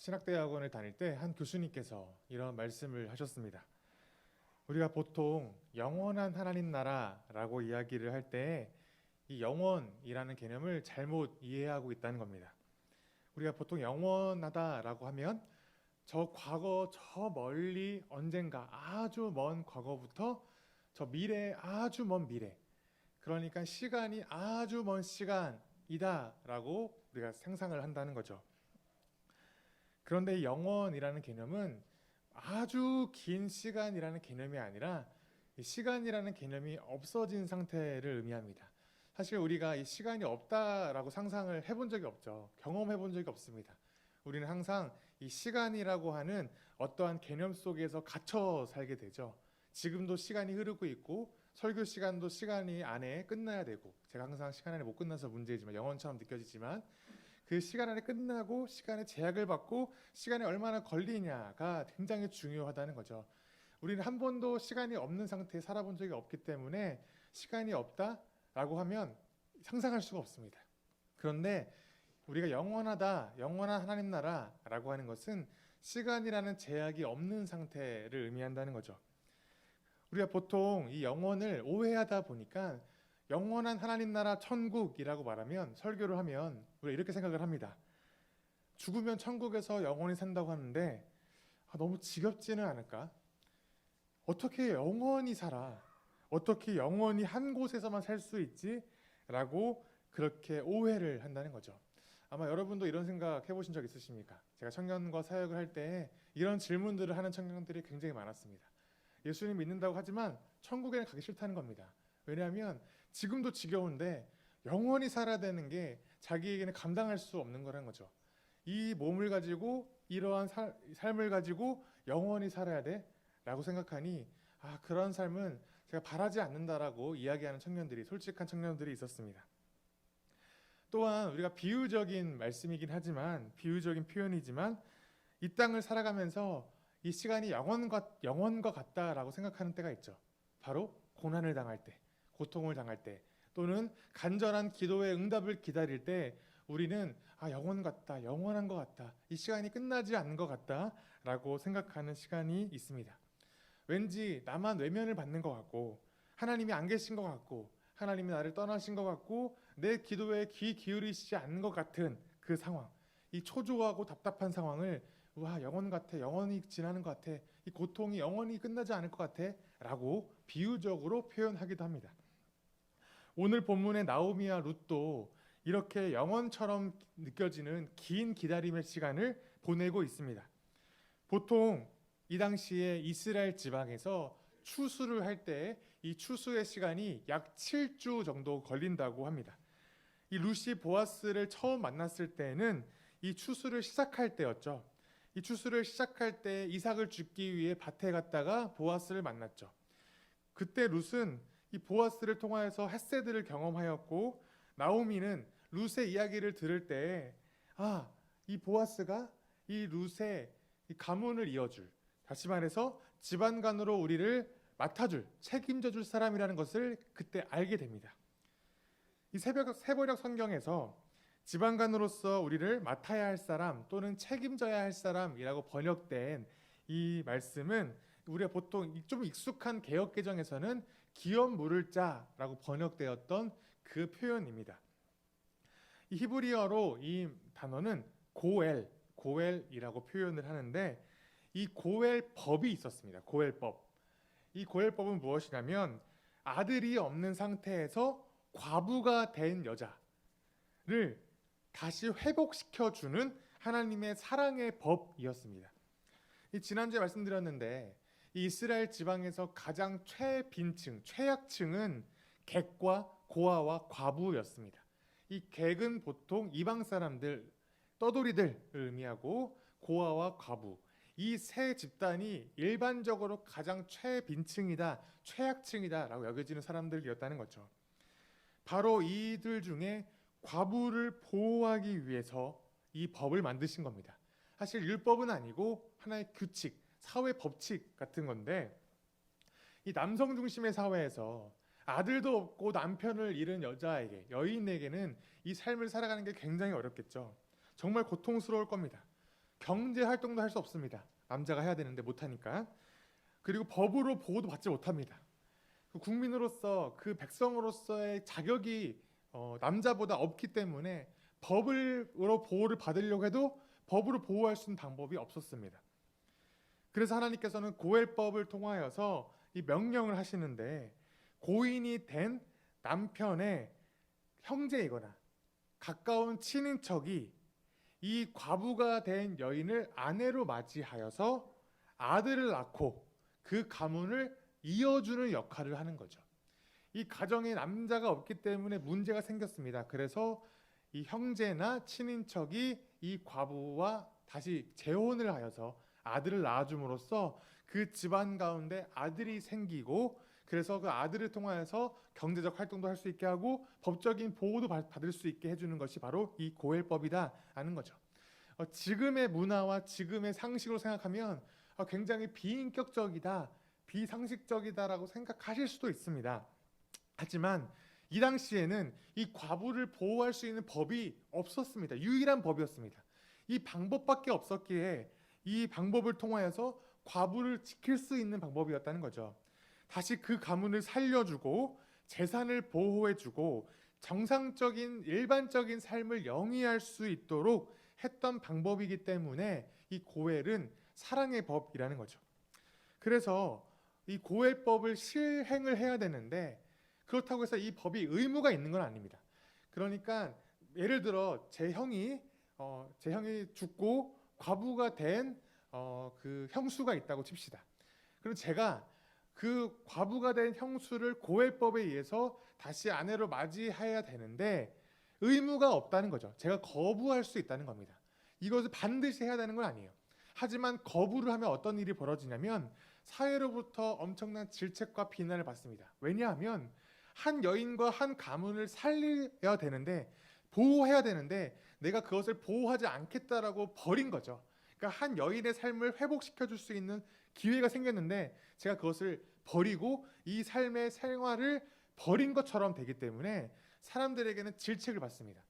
신학대학원을 다닐 때 한 교수님께서 이런 말씀을 하셨습니다. 우리가 보통 영원한 하나님 나라라고 이야기를 할 때 이 영원이라는 개념을 잘못 이해하고 있다는 겁니다. 우리가 보통 영원하다라고 하면 저 과거 저 멀리 언젠가 아주 먼 과거부터 저 미래 아주 먼 미래, 그러니까 시간이 아주 먼 시간이다라고 우리가 상상을 한다는 거죠. 그런데 영원이라는 개념은 아주 긴 시간이라는 개념이 아니라 이 시간이라는 개념이 없어진 상태를 의미합니다. 사실 우리가 이 시간이 없다라고 상상을 해본 적이 없죠. 경험해 본 적이 없습니다. 우리는 항상 이 시간이라고 하는 어떠한 개념 속에서 갇혀 살게 되죠. 지금도 시간이 흐르고 있고 설교 시간도 시간이 안에 끝나야 되고, 제가 항상 시간 안에 못 끝나서 문제지만 영원처럼 느껴지지만 그 시간 안에 끝나고 시간의 제약을 받고 시간이 얼마나 걸리냐가 굉장히 중요하다는 거죠. 우리는 한 번도 시간이 없는 상태에 살아본 적이 없기 때문에 시간이 없다라고 하면 상상할 수가 없습니다. 그런데 우리가 영원하다, 영원한 하나님 나라라고 하는 것은 시간이라는 제약이 없는 상태를 의미한다는 거죠. 우리가 보통 이 영원을 오해하다 보니까 영원한 하나님 나라 천국이라고 말하면, 설교를 하면 우리가 이렇게 생각을 합니다. 죽으면 천국에서 영원히 산다고 하는데 너무 지겹지는 않을까? 어떻게 영원히 살아? 어떻게 영원히 한 곳에서만 살 수 있지? 라고 그렇게 오해를 한다는 거죠. 아마 여러분도 이런 생각 해보신 적 있으십니까? 제가 청년과 사역을 할 때 이런 질문들을 하는 청년들이 굉장히 많았습니다. 예수님 믿는다고 하지만 천국에는 가기 싫다는 겁니다. 왜냐하면 지금도 지겨운데 영원히 살아야 되는 게 자기에게는 감당할 수 없는 거라는 거죠. 이 몸을 가지고 이러한 삶을 가지고 영원히 살아야 돼? 라고 생각하니 그런 삶은 제가 바라지 않는다라고 이야기하는 청년들이, 솔직한 청년들이 있었습니다. 또한 우리가 비유적인 말씀이긴 하지만, 비유적인 표현이지만 이 땅을 살아가면서 이 시간이 영원과 같다라고 생각하는 때가 있죠. 바로 고난을 당할 때, 고통을 당할 때, 또는 간절한 기도의 응답을 기다릴 때 우리는 영원 같다, 영원한 것 같다, 이 시간이 끝나지 않는 것 같다라고 생각하는 시간이 있습니다. 왠지 나만 외면을 받는 것 같고, 하나님이 안 계신 것 같고, 하나님이 나를 떠나신 것 같고, 내 기도에 귀 기울이시지 않는 것 같은 그 상황, 이 초조하고 답답한 상황을 영원 같아, 영원히 지나는 것 같아, 이 고통이 영원히 끝나지 않을 것 같아 라고 비유적으로 표현하기도 합니다. 오늘 본문의 나오미와 룻도 이렇게 영원처럼 느껴지는 긴 기다림의 시간을 보내고 있습니다. 보통 이 당시에 이스라엘 지방에서 추수를 할 때 이 추수의 시간이 약 7주 정도 걸린다고 합니다. 이 룻이 보아스를 처음 만났을 때는 이 추수를 시작할 때였죠. 이 추수를 시작할 때 이삭을 줍기 위해 밭에 갔다가 보아스를 만났죠. 그때 룻은 이 보아스를 통하여서 헷세드를 경험하였고, 나오미는 룻의 이야기를 들을 때 이 보아스가 이 룻의 이 가문을 이어줄, 다시 말해서 집안간으로 우리를 맡아줄, 책임져줄 사람이라는 것을 그때 알게 됩니다. 이 세번역 성경에서 집안간으로서 우리를 맡아야 할 사람 또는 책임져야 할 사람이라고 번역된 이 말씀은 우리가 보통 좀 익숙한 개역개정에서는 기업 물을 자라고 번역되었던 그 표현입니다. 이 히브리어로 이 단어는 고엘이라고 표현을 하는데, 이 고엘법이 있었습니다. 고엘법. 이 고엘법은 무엇이냐면 아들이 없는 상태에서 과부가 된 여자를 다시 회복시켜주는 하나님의 사랑의 법이었습니다. 지난주에 말씀드렸는데 이 이스라엘 지방에서 가장 최빈층, 최약층은 객과 고아와 과부였습니다. 이 객은 보통 이방 사람들, 떠돌이들을 의미하고, 고아와 과부, 이 세 집단이 일반적으로 가장 최빈층이다, 최약층이다 라고 여겨지는 사람들이었다는 거죠. 바로 이들 중에 과부를 보호하기 위해서 이 법을 만드신 겁니다. 사실 율법은 아니고 하나의 규칙, 사회 법칙 같은 건데, 이 남성 중심의 사회에서 아들도 없고 남편을 잃은 여자에게, 여인에게는 이 삶을 살아가는 게 굉장히 어렵겠죠. 정말 고통스러울 겁니다. 경제 활동도 할 수 없습니다. 남자가 해야 되는데 못하니까. 그리고 법으로 보호도 받지 못합니다. 그 국민으로서 그 백성으로서의 자격이 남자보다 없기 때문에 법으로 보호를 받으려고 해도 법으로 보호할 수 있는 방법이 없었습니다. 그래서 하나님께서는 고엘법을 통하여서 이 명령을 하시는데, 고인이 된 남편의 형제이거나 가까운 친인척이 이 과부가 된 여인을 아내로 맞이하여서 아들을 낳고 그 가문을 이어주는 역할을 하는 거죠. 이 가정에 남자가 없기 때문에 문제가 생겼습니다. 그래서 이 형제나 친인척이 이 과부와 다시 재혼을 하여서 아들을 낳아줌으로써 그 집안 가운데 아들이 생기고, 그래서 그 아들을 통하여서 경제적 활동도 할 수 있게 하고 법적인 보호도 받을 수 있게 해주는 것이 바로 이 고엘법이다라는 거죠. 지금의 문화와 지금의 상식으로 생각하면 굉장히 비인격적이다, 비상식적이다라고 생각하실 수도 있습니다. 하지만 이 당시에는 이 과부를 보호할 수 있는 법이 없었습니다. 유일한 법이었습니다. 이 방법밖에 없었기에 이 방법을 통하여서 과부를 지킬 수 있는 방법이었다는 거죠. 다시 그 가문을 살려주고 재산을 보호해주고 정상적인 일반적인 삶을 영위할 수 있도록 했던 방법이기 때문에 이 고엘은 사랑의 법이라는 거죠. 그래서 이 고엘법을 실행을 해야 되는데, 그렇다고 해서 이 법이 의무가 있는 건 아닙니다. 그러니까 예를 들어 제 형이 죽고 과부가 된 그 형수가 있다고 칩시다. 그럼 제가 그 과부가 된 형수를 고엘법에 의해서 다시 아내로 맞이해야 되는데 의무가 없다는 거죠. 제가 거부할 수 있다는 겁니다. 이것을 반드시 해야 되는 건 아니에요. 하지만 거부를 하면 어떤 일이 벌어지냐면 사회로부터 엄청난 질책과 비난을 받습니다. 왜냐하면 한 여인과 한 가문을 살려야 되는데, 보호해야 되는데 내가 그것을 보호하지 않겠다라고 버린 거죠. 그러니까 한 여인의 삶을 회복시켜 줄 수 있는 기회가 생겼는데 제가 그것을 버리고 이 삶의 생활을 버린 것처럼 되기 때문에 사람들에게는 질책을 받습니다.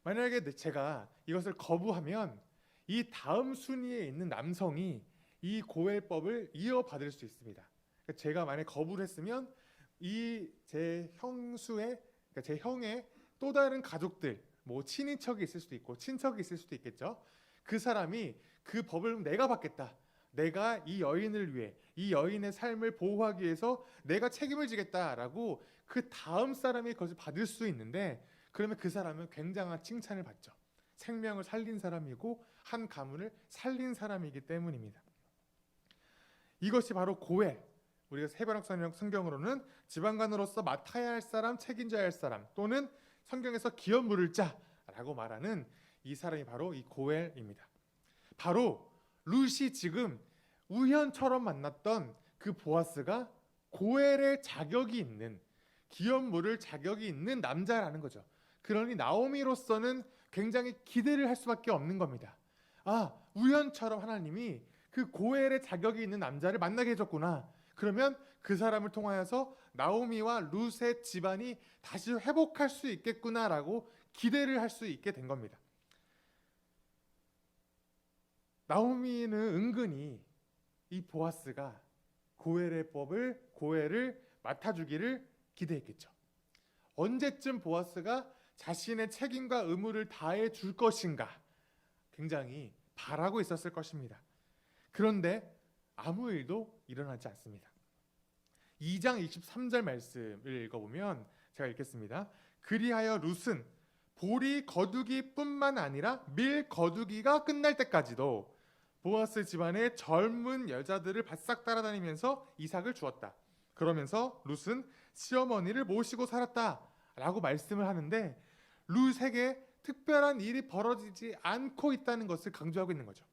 만약에 제가 이것을 거부하면 이 다음 순위에 있는 남성이 이 고엘법을 이어받을 수 있습니다. 그러니까 제가 만약 거부를 했으면 이 제 형수의, 그러니까 제 형의 또 다른 가족들, 뭐 친인척이 있을 수도 있고 친척이 있을 수도 있겠죠. 그 사람이 그 법을 내가 받겠다, 내가 이 여인을 위해 이 여인의 삶을 보호하기 위해서 내가 책임을 지겠다라고 그 다음 사람이 그것을 받을 수 있는데, 그러면 그 사람은 굉장한 칭찬을 받죠. 생명을 살린 사람이고 한 가문을 살린 사람이기 때문입니다. 이것이 바로 고엘, 우리가 해변학 성경으로는 지방관으로서 맡아야 할 사람, 책임져야 할 사람, 또는 성경에서 기업 물을 자라고 말하는 이 사람이 바로 이 고엘입니다. 바로 룻이 지금 우연처럼 만났던 그 보아스가 고엘의 자격이 있는, 기업 물을 자격이 있는 남자라는 거죠. 그러니 나오미로서는 굉장히 기대를 할 수밖에 없는 겁니다. 우연처럼 하나님이 그 고엘의 자격이 있는 남자를 만나게 해줬구나. 그러면 그 사람을 통하여서 나오미와 룻의 집안이 다시 회복할 수 있겠구나라고 기대를 할 수 있게 된 겁니다. 나오미는 은근히 이 보아스가 고엘을 맡아주기를 기대했겠죠. 언제쯤 보아스가 자신의 책임과 의무를 다해 줄 것인가 굉장히 바라고 있었을 것입니다. 그런데 아무 일도 일어나지 않습니다. 2장 23절 말씀을 읽어보면 제가 읽겠습니다. 그리하여 룻은 보리 거두기뿐만 아니라 밀 거두기가 끝날 때까지도 보아스 집안의 젊은 여자들을 바싹 따라다니면서 이삭을 주었다. 그러면서 룻은 시어머니를 모시고 살았다라고 말씀을 하는데, 룻에게 특별한 일이 벌어지지 않고 있다는 것을 강조하고 있는 거죠.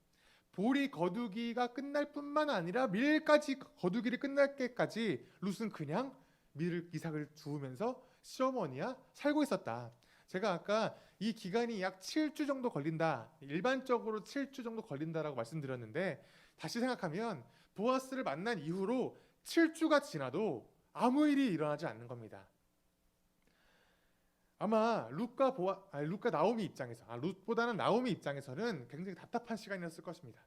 보리 거두기가 끝날 뿐만 아니라 밀까지 거두기를 끝날 때까지 룻은 그냥 이삭을 주우면서 시어머니와 살고 있었다. 제가 아까 이 기간이 약 7주 정도 걸린다, 일반적으로 7주 정도 걸린다라고 말씀드렸는데, 다시 생각하면 보아스를 만난 이후로 7주가 지나도 아무 일이 일어나지 않는 겁니다. 아마 룻과 나오미 입장에서, 룻보다는 나오미 입장에서는 굉장히 답답한 시간이었을 것입니다.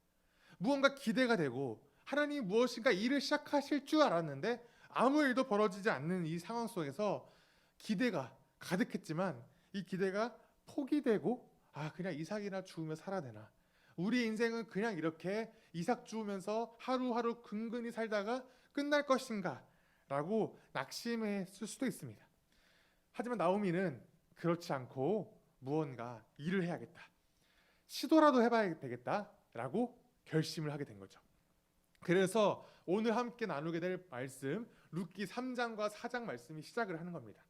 무언가 기대가 되고 하나님이 무엇인가 일을 시작하실 줄 알았는데 아무 일도 벌어지지 않는 이 상황 속에서 기대가 가득했지만 이 기대가 포기되고 그냥 이삭이나 주우며 살아야 되나, 우리 인생은 그냥 이렇게 이삭 주우면서 하루하루 근근히 살다가 끝날 것인가 라고 낙심했을 수도 있습니다. 하지만 나오미는 그렇지 않고 무언가 일을 해야겠다, 시도라도 해봐야 되겠다라고 결심을 하게 된 거죠. 그래서 오늘 함께 나누게 될 말씀, 룻기 3장과 4장 말씀이 시작을 하는 겁니다.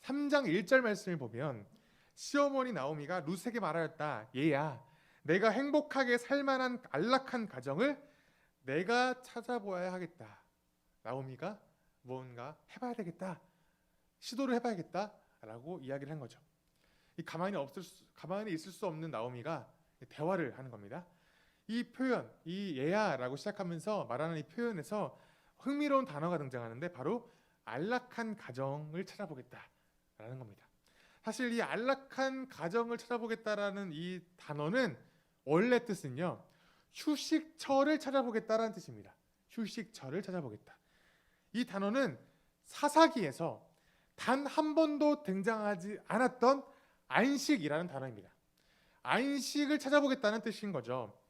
3장 1절 말씀을 보면 시어머니 나오미가 룻에게 말하였다. 얘야, 내가 행복하게 살만한 안락한 가정을 내가 찾아보아야 하겠다. 나오미가 무언가 해봐야 되겠다, 시도를 해봐야겠다라고 이야기를 한 거죠. 가만히 있을 수 없는 나오미가 대화를 하는 겁니다. 이 표현, 이 얘야라고 시작하면서 말하는 이 표현에서 흥미로운 단어가 등장하는데 바로 안락한 가정을 찾아보겠다라는 겁니다. 사실 이 안락한 가정을 찾아보겠다라는 이 단어는 원래 뜻은요, 휴식처를 찾아보겠다라는 뜻입니다. 휴식처를 찾아보겠다. 이 단어는 사사기에서 단 한 번도 등장하지 않았던 안식이라는 단어입니다. 안식을 찾아보겠다는 뜻인 거죠.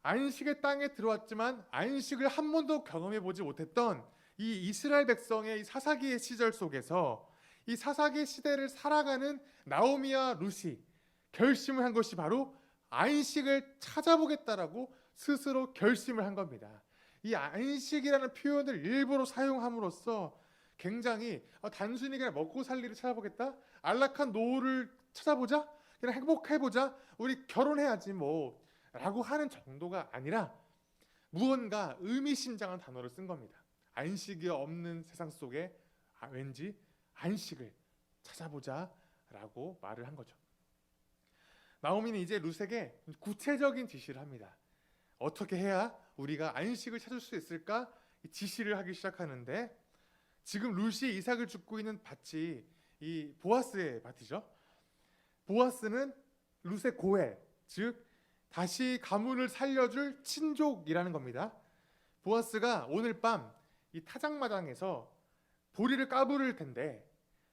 안식의 땅에 들어왔지만 안식을 한 번도 경험해 보지 못했던 이 이스라엘 백성의 이 사사기의 시절 속에서 이 사사기 시대를 살아가는 나오미와 룻이 결심을 한 것이 바로 안식을 찾아보겠다라고 스스로 결심을 한 겁니다. 이 안식이라는 표현을 일부러 사용함으로써 굉장히 단순히 그냥 먹고 살 일을 찾아보겠다, 안락한 노후를 찾아보자, 그냥 행복해보자, 우리 결혼해야지 뭐 라고 하는 정도가 아니라 무언가 의미심장한 단어를 쓴 겁니다. 안식이 없는 세상 속에 왠지 안식을 찾아보자 라고 말을 한 거죠. 나오미는 이제 룻에게 구체적인 지시를 합니다. 어떻게 해야 우리가 안식을 찾을 수 있을까 지시를 하기 시작하는데, 지금 룻이 이삭을 줍고 있는 밭이 이 보아스의 밭이죠. 보아스는 룻의 고해, 즉 다시 가문을 살려줄 친족이라는 겁니다. 보아스가 오늘 밤 이 타작마당에서 보리를 까부를 텐데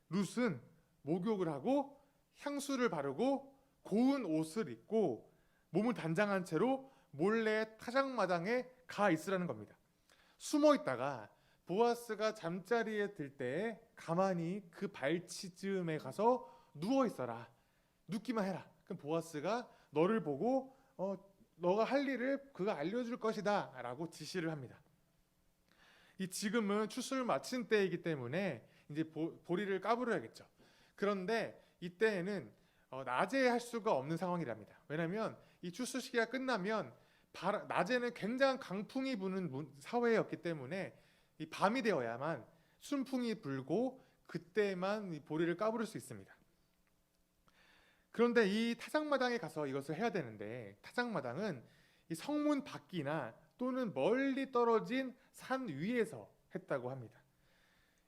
룻은 목욕을 하고 향수를 바르고 고운 옷을 입고 몸을 단장한 채로 몰래 타작마당에 가 있으라는 겁니다. 숨어 있다가 보아스가 잠자리에 들 때 가만히 그 발치쯤에 가서 누워 있어라, 눕기만 해라. 그럼 보아스가 너를 보고 너가 할 일을 그가 알려줄 것이다 라고 지시를 합니다. 지금은 추수를 마친 때이기 때문에 이제 보리를 까부려야겠죠. 그런데 이때에는 낮에 할 수가 없는 상황이랍니다. 왜냐하면 이 추수 시기가 끝나면 낮에는 굉장한 강풍이 부는 사회였기 때문에 이 밤이 되어야만 순풍이 불고 그때만 이 보리를 까부릴 수 있습니다. 그런데 이 타작마당에 가서 이것을 해야 되는데, 타작마당은 이 성문 밖이나 또는 멀리 떨어진 산 위에서 했다고 합니다.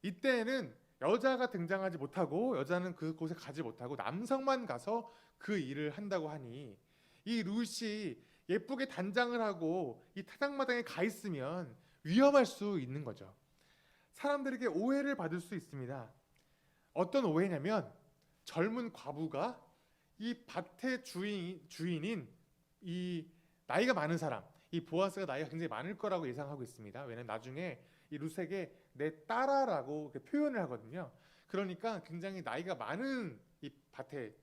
이때에는 여자가 등장하지 못하고 여자는 그곳에 가지 못하고 남성만 가서 그 일을 한다고 하니 이 룻이 예쁘게 단장을 하고 이 타작마당에 가 있으면 위험할 수 있는 거죠. 사람들에게 오해를 받을 수 있습니다. 어떤 오해냐면 젊은 과부가 이 밭의 주인인 이 나이가 많은 사람, 이 보아스가 나이가 굉장히 많을 거라고 예상하고 있습니다. 왜냐하면 나중에 이 룻에게 내 딸아라고 표현을 하거든요. 그러니까 굉장히 나이가 많은 이 밭의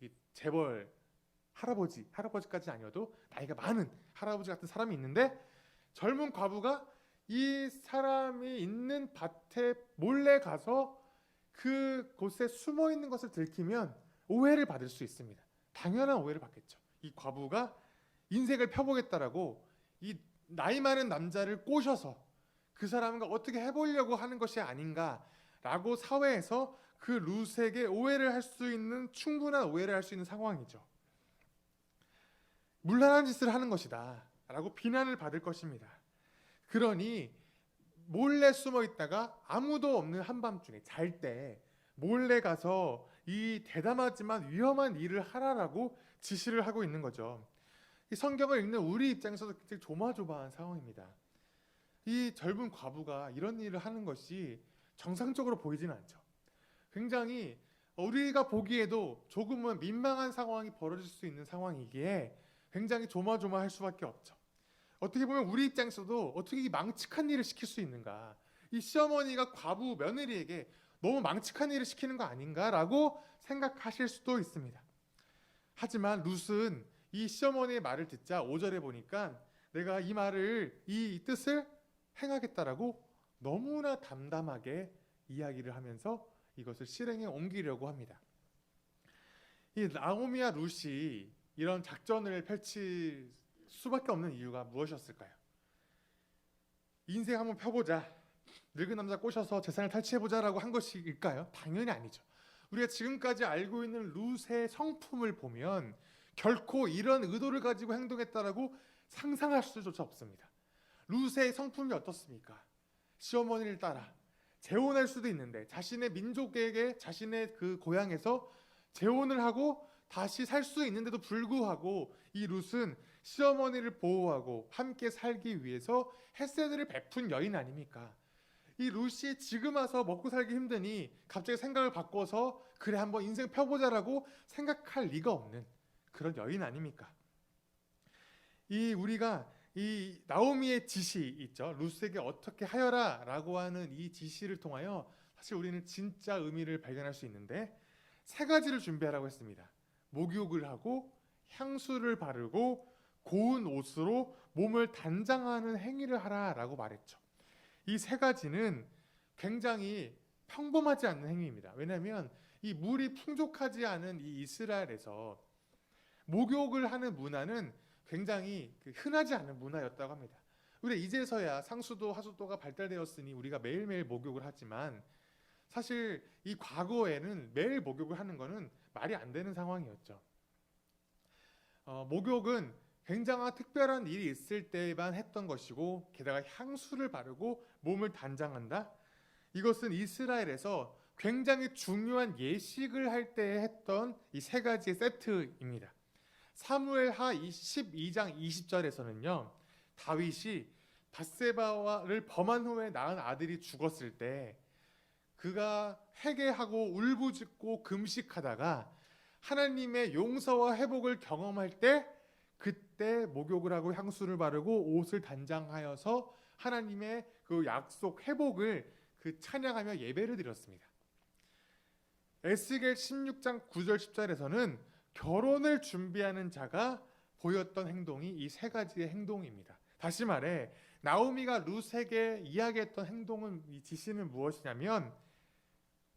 이 재벌 할아버지까지는 아니어도 나이가 많은 할아버지 같은 사람이 있는데, 젊은 과부가 이 사람이 있는 밭에 몰래 가서 그곳에 숨어 있는 것을 들키면 오해를 받을 수 있습니다. 당연한 오해를 받겠죠. 이 과부가 인생을 펴보겠다라고 이 나이 많은 남자를 꼬셔서 그 사람과 어떻게 해보려고 하는 것이 아닌가라고 사회에서 그 룻에게 오해를 할 수 있는, 충분한 오해를 할 수 있는 상황이죠. 문란한 짓을 하는 것이다 라고 비난을 받을 것입니다. 그러니 몰래 숨어 있다가 아무도 없는 한밤중에 잘 때 몰래 가서 이 대담하지만 위험한 일을 하라라고 지시를 하고 있는 거죠. 이 성경을 읽는 우리 입장에서도 굉장히 조마조마한 상황입니다. 이 젊은 과부가 이런 일을 하는 것이 정상적으로 보이지는 않죠. 굉장히 우리가 보기에도 조금은 민망한 상황이 벌어질 수 있는 상황이기에 굉장히 조마조마할 수밖에 없죠. 어떻게 보면 우리 입장에서도 어떻게 이 망측한 일을 시킬 수 있는가, 이 시어머니가 과부 며느리에게 너무 망측한 일을 시키는 거 아닌가라고 생각하실 수도 있습니다. 하지만 룻은 이 시어머니의 말을 듣자 5절에 보니까 내가 이 뜻을 행하겠다라고 너무나 담담하게 이야기를 하면서 이것을 실행에 옮기려고 합니다. 이 나오미와 룻이 이런 작전을 펼칠 수밖에 없는 이유가 무엇이었을까요? 인생 한번 펴보자, 늙은 남자 꼬셔서 재산을 탈취해보자라고 한 것일까요? 당연히 아니죠. 우리가 지금까지 알고 있는 룻의 성품을 보면 결코 이런 의도를 가지고 행동했다라고 상상할 수조차 없습니다. 룻의 성품이 어떻습니까? 시어머니를 따라 재혼할 수도 있는데 자신의 민족에게 자신의 그 고향에서 재혼을 하고 다시 살 수 있는데도 불구하고 이 룻은 시어머니를 보호하고 함께 살기 위해서 헤세드를 베푼 여인 아닙니까? 이 룻이 지금 와서 먹고 살기 힘드니 갑자기 생각을 바꿔서 그래 한번 인생 펴보자라고 생각할 리가 없는 그런 여인 아닙니까? 우리가 이 나오미의 지시 있죠. 룻에게 어떻게 하여라라고 하는 이 지시를 통하여 사실 우리는 진짜 의미를 발견할 수 있는데 세 가지를 준비하라고 했습니다. 목욕을 하고 향수를 바르고 고운 옷으로 몸을 단장하는 행위를 하라라고 말했죠. 이 세 가지는 굉장히 평범하지 않는 행위입니다. 왜냐하면 이 물이 풍족하지 않은 이 이스라엘에서 목욕을 하는 문화는 굉장히 흔하지 않은 문화였다고 합니다. 우리가 이제서야 상수도 하수도가 발달되었으니 우리가 매일매일 목욕을 하지만 사실 이 과거에는 매일 목욕을 하는 것은 말이 안 되는 상황이었죠. 목욕은 굉장한 특별한 일이 있을 때만 했던 것이고 게다가 향수를 바르고 몸을 단장한다. 이것은 이스라엘에서 굉장히 중요한 예식을 할 때 했던 이 세 가지의 세트입니다. 사무엘하 12장 20절에서는요. 다윗이 밧세바를 범한 후에 낳은 아들이 죽었을 때 그가 회개하고 울부짖고 금식하다가 하나님의 용서와 회복을 경험할 때 그때 목욕을 하고 향수를 바르고 옷을 단장하여서 하나님의 그 약속 회복을 찬양하며 예배를 드렸습니다. 에스겔 16장 9절 10절에서는 결혼을 준비하는 자가 보였던 행동이 이 세 가지의 행동입니다. 다시 말해 나오미가 룻에게 이야기했던 행동은 이 지시는 무엇이냐면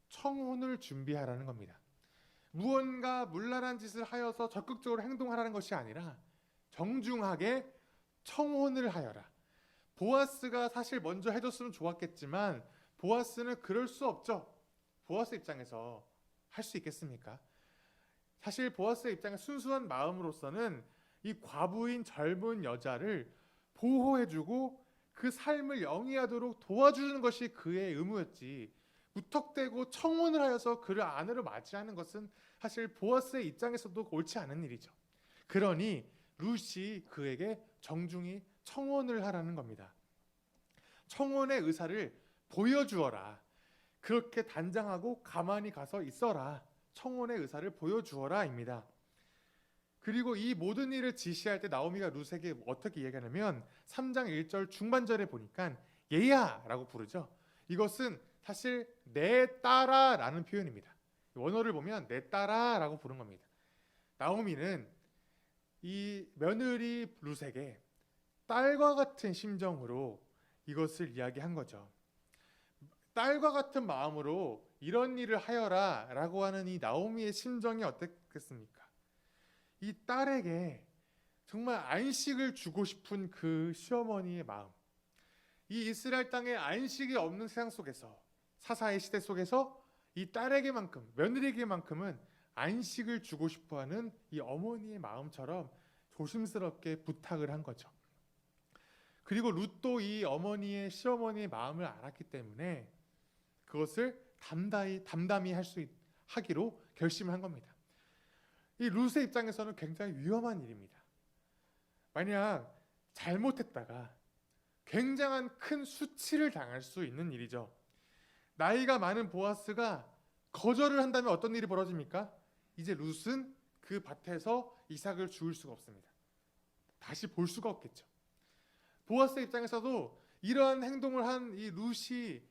청혼을 준비하라는 겁니다. 무언가 문란한 짓을 하여서 적극적으로 행동하라는 것이 아니라 정중하게 청혼을 하여라. 보아스가 사실 먼저 해줬으면 좋았겠지만 보아스는 그럴 수 없죠. 보아스 입장에서 할 수 있겠습니까? 사실 보아스의 입장에 순수한 마음으로서는 이 과부인 젊은 여자를 보호해주고 그 삶을 영위하도록 도와주는 것이 그의 의무였지 무턱대고 청혼을 하여서 그를 아내로 맞이하는 것은 사실 보아스의 입장에서도 옳지 않은 일이죠. 그러니 룻이 그에게 정중히 청혼을 하라는 겁니다. 청혼의 의사를 보여주어라. 그렇게 단장하고 가만히 가서 있어라. 청혼의 의사를 보여주어라입니다. 그리고 이 모든 일을 지시할 때 나오미가 룻에게 어떻게 얘기하냐면 3장 1절 중반절에 보니까 얘야라고 부르죠. 이것은 사실 내 딸아라는 표현입니다. 원어를 보면 내 딸아라고 부른 겁니다. 나오미는 이 며느리 룻에게 딸과 같은 심정으로 이것을 이야기한 거죠. 딸과 같은 마음으로 이런 일을 하여라 라고 하는 이 나오미의 심정이 어떻겠습니까? 이 딸에게 정말 안식을 주고 싶은 그 시어머니의 마음, 이 이스라엘 땅에 안식이 없는 세상 속에서 사사의 시대 속에서 이 딸에게만큼 며느리에게만큼은 안식을 주고 싶어하는 이 어머니의 마음처럼 조심스럽게 부탁을 한 거죠. 그리고 룻도 이 시어머니의 마음을 알았기 때문에 그것을 담담히 하기로 결심을 한 겁니다. 이 룻의 입장에서는 굉장히 위험한 일입니다. 만약 잘못했다가 굉장한 큰 수치를 당할 수 있는 일이죠. 나이가 많은 보아스가 거절을 한다면 어떤 일이 벌어집니까? 이제 룻은 그 밭에서 이삭을 주울 수가 없습니다. 다시 볼 수가 없겠죠. 보아스 입장에서도 이러한 행동을 한 이 룻이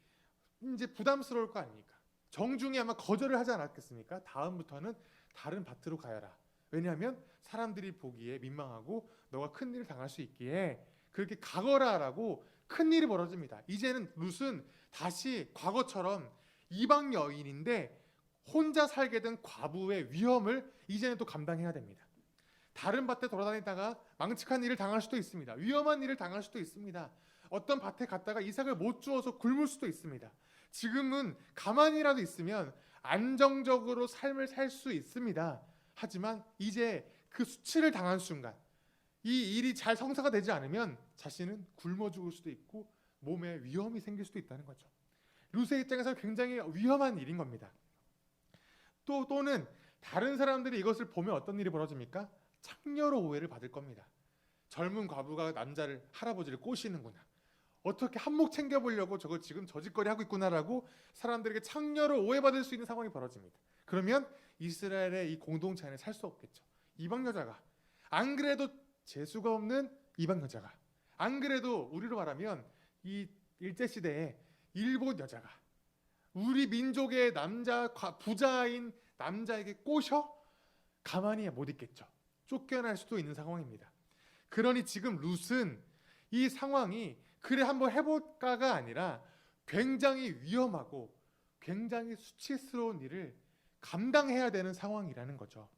이제 부담스러울 거 아닙니까? 정중히 아마 거절을 하지 않았겠습니까? 다음부터는 다른 밭으로 가야라. 왜냐하면 사람들이 보기에 민망하고 너가 큰 일을 당할 수 있기에 그렇게 가거라라고 큰 일이 벌어집니다. 이제는 룻은 다시 과거처럼 이방 여인인데 혼자 살게 된 과부의 위험을 이제는 또 감당해야 됩니다. 다른 밭에 돌아다니다가 망측한 일을 당할 수도 있습니다. 위험한 일을 당할 수도 있습니다. 어떤 밭에 갔다가 이삭을 못 주워서 굶을 수도 있습니다. 지금은 가만히라도 있으면 안정적으로 삶을 살 수 있습니다. 하지만 이제 그 수치를 당한 순간 이 일이 잘 성사가 되지 않으면 자신은 굶어 죽을 수도 있고 몸에 위험이 생길 수도 있다는 거죠. 룻의 입장에서 굉장히 위험한 일인 겁니다. 또는 다른 사람들이 이것을 보면 어떤 일이 벌어집니까? 창녀로 오해를 받을 겁니다. 젊은 과부가 할아버지를 꼬시는구나. 어떻게 한몫 챙겨보려고 저거 지금 저짓거리 하고 있구나라고 사람들에게 창녀로 오해받을 수 있는 상황이 벌어집니다. 그러면 이스라엘의 이 공동체 안에 살 수 없겠죠. 이방 여자가, 안 그래도 재수가 없는 이방 여자가, 안 그래도 우리로 말하면 이 일제시대에 일본 여자가 우리 민족의 부자인 남자에게 꼬셔? 가만히 못 있겠죠. 쫓겨날 수도 있는 상황입니다. 그러니 지금 룻은 이 상황이 그래 한번 해볼까가 아니라 굉장히 위험하고 굉장히 수치스러운 일을 감당해야 되는 상황이라는 거죠.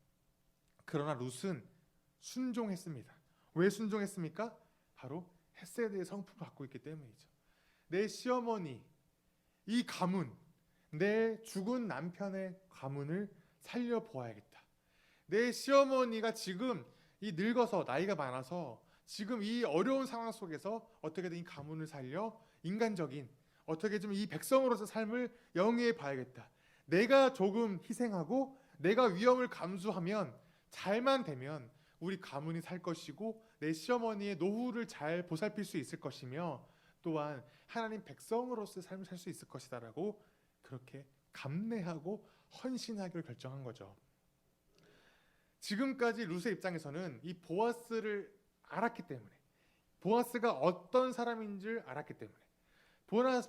그러나 룻은 순종했습니다. 왜 순종했습니까? 바로 헤세드의 성품을 갖고 있기 때문이죠. 내 시어머니, 이 가문, 내 죽은 남편의 가문을 살려보아야겠다. 내 시어머니가 지금 이 늙어서 나이가 많아서 지금 이 어려운 상황 속에서 어떻게든 이 가문을 살려 인간적인 어떻게 좀 이 백성으로서 삶을 영위해 봐야겠다. 내가 조금 희생하고 내가 위험을 감수하면 잘만 되면 우리 가문이 살 것이고 내 시어머니의 노후를 잘 보살필 수 있을 것이며 또한 하나님 백성으로서 삶을 살 수 있을 것이다라고 그렇게 감내하고 헌신하기로 결정한 거죠. 지금까지 룻의 입장에서는 이 보아스를 알았기 때문에, 보아스가 어떤 사람인 줄 알았기 때문에,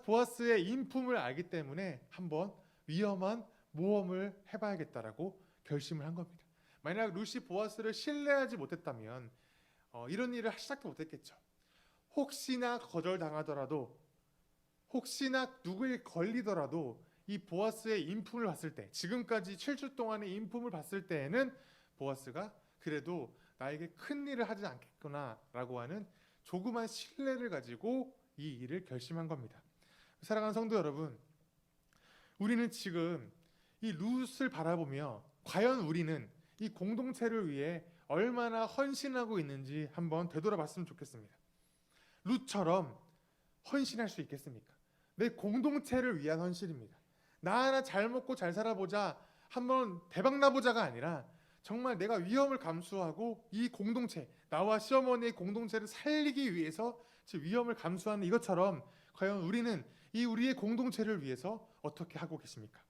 보아스의 인품을 알기 때문에 한번 위험한 모험을 해봐야겠다라고 결심을 한 겁니다. 만약 룻이 보아스를 신뢰하지 못했다면 이런 일을 시작도 못했겠죠. 혹시나 거절당하더라도, 혹시나 누구에 걸리더라도 이 보아스의 인품을 봤을 때, 지금까지 7주 동안의 인품을 봤을 때에는 보아스가 그래도 나에게 큰 일을 하지 않겠구나라고 하는 조그만 신뢰를 가지고 이 일을 결심한 겁니다. 사랑하는 성도 여러분, 우리는 지금 이 룻을 바라보며 과연 우리는 이 공동체를 위해 얼마나 헌신하고 있는지 한번 되돌아봤으면 좋겠습니다. 룻처럼 헌신할 수 있겠습니까? 내 공동체를 위한 헌신입니다. 나 하나 잘 먹고 잘 살아보자, 한번 대박 나보자가 아니라 정말 내가 위험을 감수하고 이 공동체, 나와 시어머니의 공동체를 살리기 위해서 위험을 감수하는 이것처럼 과연 우리는 이 우리의 공동체를 위해서 어떻게 하고 계십니까?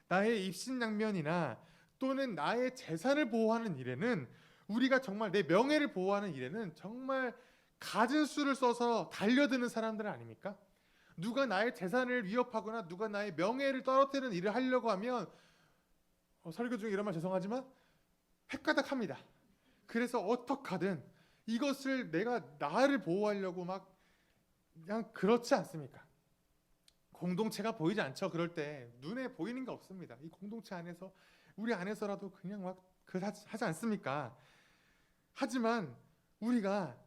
나의 입신양면이나 또는 나의 재산을 보호하는 일에는, 우리가 정말 내 명예를 보호하는 일에는 정말 갖은 수를 써서 달려드는 사람들은 아닙니까? 누가 나의 재산을 위협하거나 누가 나의 명예를 떨어뜨리는 일을 하려고 하면 설교 중에 이런 말 죄송하지만 획가닥합니다. 그래서 어떡하든 이것을 내가 나를 보호하려고 막 그냥 그렇지 않습니까? 공동체가 보이지 않죠. 그럴 때 눈에 보이는 게 없습니다. 이 공동체 안에서 우리 안에서라도 그냥 막 하지 않습니까? 하지만 우리가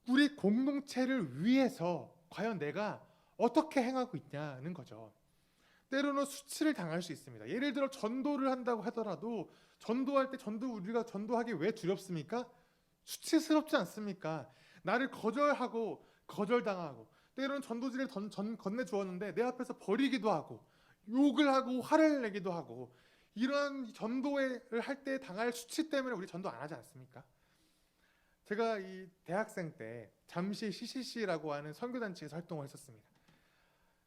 우리 공동체를 위해서 과연 내가 어떻게 행하고 있냐는 거죠. 때로는 수치를 당할 수 있습니다. 예를 들어 전도를 한다고 하더라도 전도할 때 우리가 전도하기 왜 두렵습니까? 수치스럽지 않습니까? 나를 거절하고 거절당하고 때로는 전도지를 건네주었는데 내 앞에서 버리기도 하고 욕을 하고 화를 내기도 하고 이런 전도를 할 때 당할 수치 때문에 우리 전도 안 하지 않습니까? 제가 이 대학생 때 잠시 CCC라고 하는 선교단체에서 활동을 했었습니다.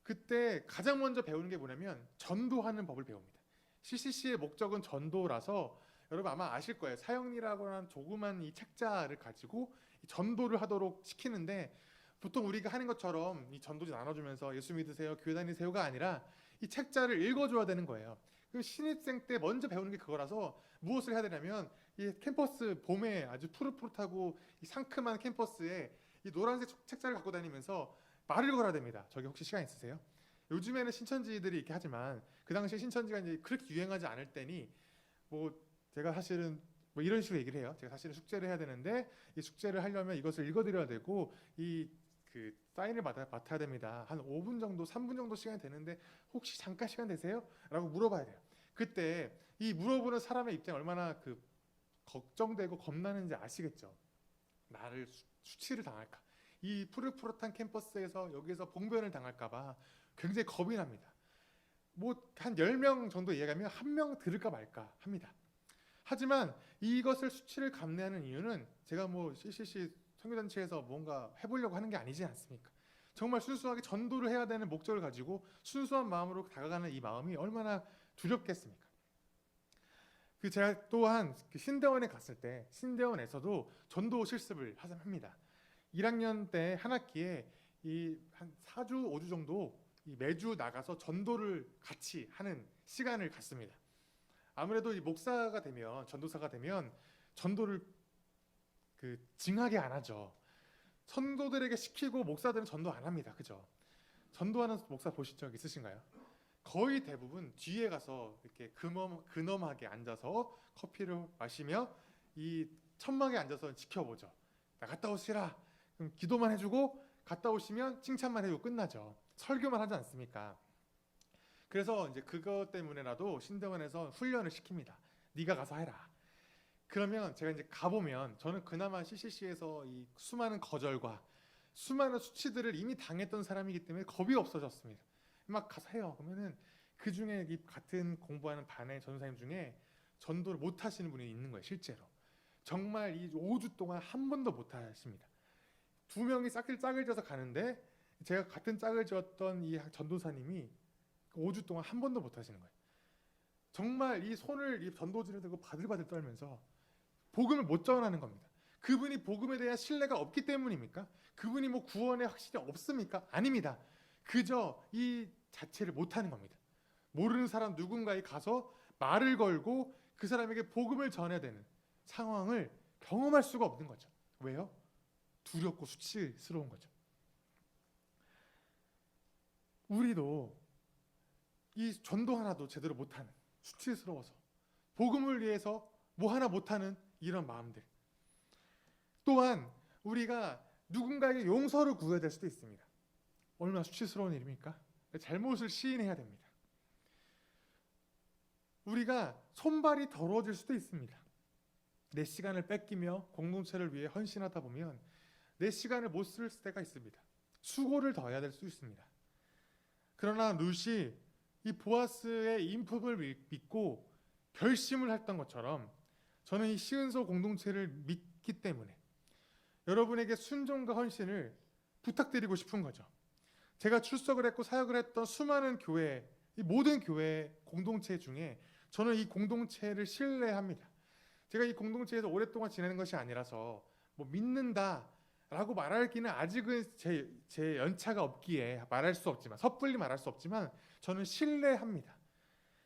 그때 가장 먼저 배우는 게 뭐냐면 전도하는 법을 배웁니다. CCC의 목적은 전도라서 여러분 아마 아실 거예요. 사형리라고 하는 조그만 이 책자를 가지고 전도를 하도록 시키는데, 보통 우리가 하는 것처럼 이 전도지 나눠주면서 예수 믿으세요, 교회 다니세요가 아니라 이 책자를 읽어줘야 되는 거예요. 그 신입생 때 먼저 배우는 게 그거라서 무엇을 해야 되냐면 이 캠퍼스 봄에 아주 푸릇푸릇하고 이 상큼한 캠퍼스에 이 노란색 책자를 갖고 다니면서 말을 걸어야 됩니다. 저기 혹시 시간 있으세요? 요즘에는 신천지들이 이렇게 하지만 그 당시에 신천지가 이제 그렇게 유행하지 않을 때니 뭐 제가 사실은 뭐 이런 식으로 얘기를 해요. 제가 사실은 숙제를 해야 되는데 이 숙제를 하려면 이것을 읽어드려야 되고 이 그 사인을 맡아야 됩니다. 한 5분 정도, 3분 정도 시간이 되는데 혹시 잠깐 시간 되세요? 라고 물어봐야 돼요. 그때 이 물어보는 사람의 입장이 얼마나 그 걱정되고 겁나는지 아시겠죠? 나를 수치를 당할까? 이 푸릇푸릇한 캠퍼스에서 여기서 봉변을 당할까봐 굉장히 겁이 납니다. 뭐 한 10명 정도 이해가면 한 명 들을까 말까 합니다. 하지만 이것을 수치를 감내하는 이유는 제가 뭐 CCC 선교단체에서 뭔가 해보려고 하는 게 아니지 않습니까? 정말 순수하게 전도를 해야 되는 목적을 가지고 순수한 마음으로 다가가는 이 마음이 얼마나 두렵겠습니까? 그 제가 또한 그 신대원에 갔을 때 신대원에서도 전도 실습을 합니다. 1학년 때 한 학기에 이 한 4주, 5주 정도 이 매주 나가서 전도를 같이 하는 시간을 갖습니다. 아무래도 이 목사가 되면, 전도사가 되면 전도를 그 징하게 안 하죠. 성도들에게 시키고 목사들은 전도 안 합니다. 그죠? 전도하는 목사 보신 적 있으신가요? 거의 대부분 뒤에 가서 이렇게 근엄하게 앉아서 커피를 마시며 이 천막에 앉아서 지켜보죠. 나 갔다 오시라. 그럼 기도만 해주고 갔다 오시면 칭찬만 해주고 끝나죠. 설교만 하지 않습니까? 그래서 이제 그것 때문에라도 신대원에서 훈련을 시킵니다. 네가 가서 해라. 그러면 제가 이제 가보면 저는 그나마 CCC에서 이 수많은 거절과 수많은 수치들을 이미 당했던 사람이기 때문에 겁이 없어졌습니다. 막 가서 해요. 그러면은 그 중에 이 같은 공부하는 반의 전도사님 중에 전도를 못 하시는 분이 있는 거예요. 실제로. 정말 이 5주 동안 한 번도 못 하십니다. 2명이 짝을 지어서 가는데 제가 같은 짝을 지었던 이 전도사님이 5주 동안 한 번도 못 하시는 거예요. 정말 이 손을 이 전도지를 들고 바들바들 떨면서 복음을 못 전하는 겁니다. 그분이 복음에 대한 신뢰가 없기 때문입니까? 그분이 뭐 구원에 확신이 없습니까? 아닙니다. 그저 이 자체를 못하는 겁니다. 모르는 사람 누군가에 가서 말을 걸고 그 사람에게 복음을 전해야 되는 상황을 경험할 수가 없는 거죠. 왜요? 두렵고 수치스러운 거죠. 우리도 이 전도 하나도 제대로 못하는, 수치스러워서 복음을 위해서 뭐 하나 못하는 이런 마음들, 또한 우리가 누군가에게 용서를 구해야 될 수도 있습니다. 얼마나 수치스러운 일입니까? 잘못을 시인해야 됩니다. 우리가 손발이 더러워질 수도 있습니다. 내 시간을 뺏기며 공동체를 위해 헌신하다 보면 내 시간을 못 쓸 때가 있습니다. 수고를 더 해야 될 수 있습니다. 그러나 룻이 이 보아스의 인품을 믿고 결심을 했던 것처럼 저는 이 시은소 공동체를 믿기 때문에 여러분에게 순종과 헌신을 부탁드리고 싶은 거죠. 제가 출석을 했고 사역을 했던 수많은 교회, 이 모든 교회 공동체 중에 저는 이 공동체를 신뢰합니다. 제가 이 공동체에서 오랫동안 지내는 것이 아니라서 뭐 믿는다라고 말하기는 아직은 제 연차가 없기에 말할 수 없지만, 섣불리 말할 수 없지만 저는 신뢰합니다.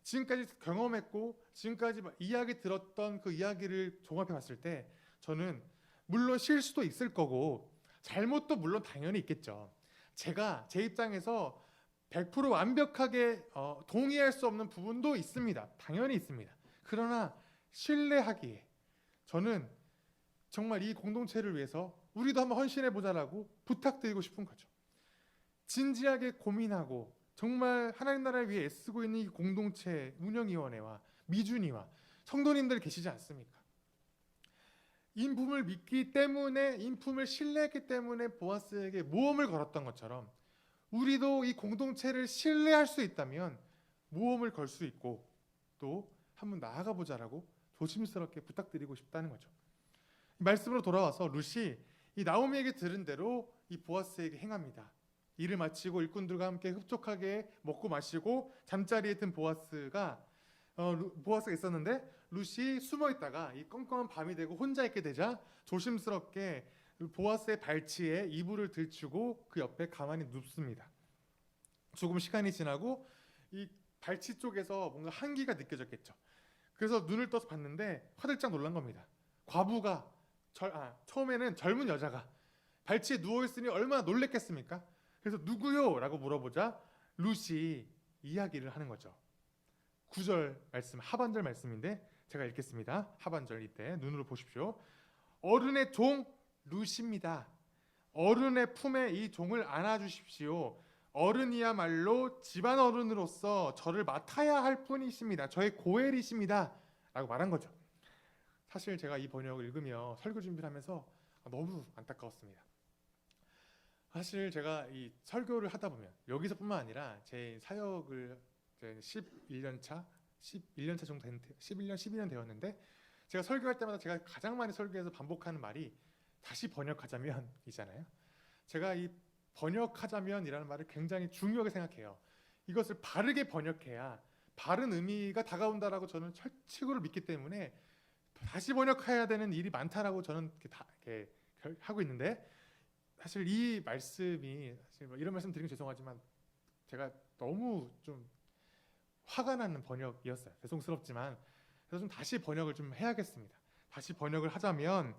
지금까지 경험했고 지금까지 이야기 들었던 그 이야기를 종합해 봤을 때 저는 물론 실수도 있을 거고 잘못도 물론 당연히 있겠죠. 제가 제 입장에서 100% 완벽하게 동의할 수 없는 부분도 있습니다. 당연히 있습니다. 그러나 신뢰하기에 저는 정말 이 공동체를 위해서 우리도 한번 헌신해 보자라고 부탁드리고 싶은 거죠. 진지하게 고민하고 정말 하나님 나라를 위해 애쓰고 있는 이 공동체 운영위원회와 미준이와 성도님들 계시지 않습니까? 인품을 믿기 때문에, 인품을 신뢰했기 때문에 보아스에게 모험을 걸었던 것처럼 우리도 이 공동체를 신뢰할 수 있다면 모험을 걸 수 있고 또 한번 나아가 보자라고 조심스럽게 부탁드리고 싶다는 거죠. 이 말씀으로 돌아와서 룻이 이 나오미에게 들은 대로 이 보아스에게 행합니다. 일을 마치고 일꾼들과 함께 흡족하게 먹고 마시고 잠자리에 든 보아스가 있었는데 룻이 숨어 있다가 이 껌껌한 밤이 되고 혼자 있게 되자 조심스럽게 보아스의 발치에 이불을 들추고 그 옆에 가만히 눕습니다. 조금 시간이 지나고 이 발치 쪽에서 뭔가 한기가 느껴졌겠죠. 그래서 눈을 떠서 봤는데 화들짝 놀란 겁니다. 과부가 처음에는 젊은 여자가 발치에 누워있으니 얼마나 놀랬겠습니까? 그래서 누구요? 라고 물어보자 룻이 이야기를 하는 거죠. 9절 말씀, 하반절 말씀인데 제가 읽겠습니다. 하반절 이때 눈으로 보십시오. 어른의 종 룻입니다. 어른의 품에 이 종을 안아주십시오. 어른이야말로 집안 어른으로서 저를 맡아야 할 뿐이십니다. 저의 고엘이십니다. 라고 말한 거죠. 사실 제가 이 번역을 읽으며 설교 준비를 하면서 너무 안타까웠습니다. 사실 제가 이 설교를 하다 보면 여기서뿐만 아니라 제 사역을 11년 정도 된 11년 12년 되었는데 제가 설교할 때마다 제가 가장 많이 설교해서 반복하는 말이 다시 번역하자면이잖아요. 제가 이 번역하자면이라는 말을 굉장히 중요하게 생각해요. 이것을 바르게 번역해야 바른 의미가 다가온다라고 저는 철칙으로 믿기 때문에 다시 번역해야 되는 일이 많다라고 저는 이렇게 하고 있는데 사실 이 말씀이 사실 이런 말씀 드리면 죄송하지만 제가 너무 좀 화가 나는 번역이었어요. 죄송스럽지만 그래서 좀 다시 번역을 좀 해야겠습니다. 다시 번역을 하자면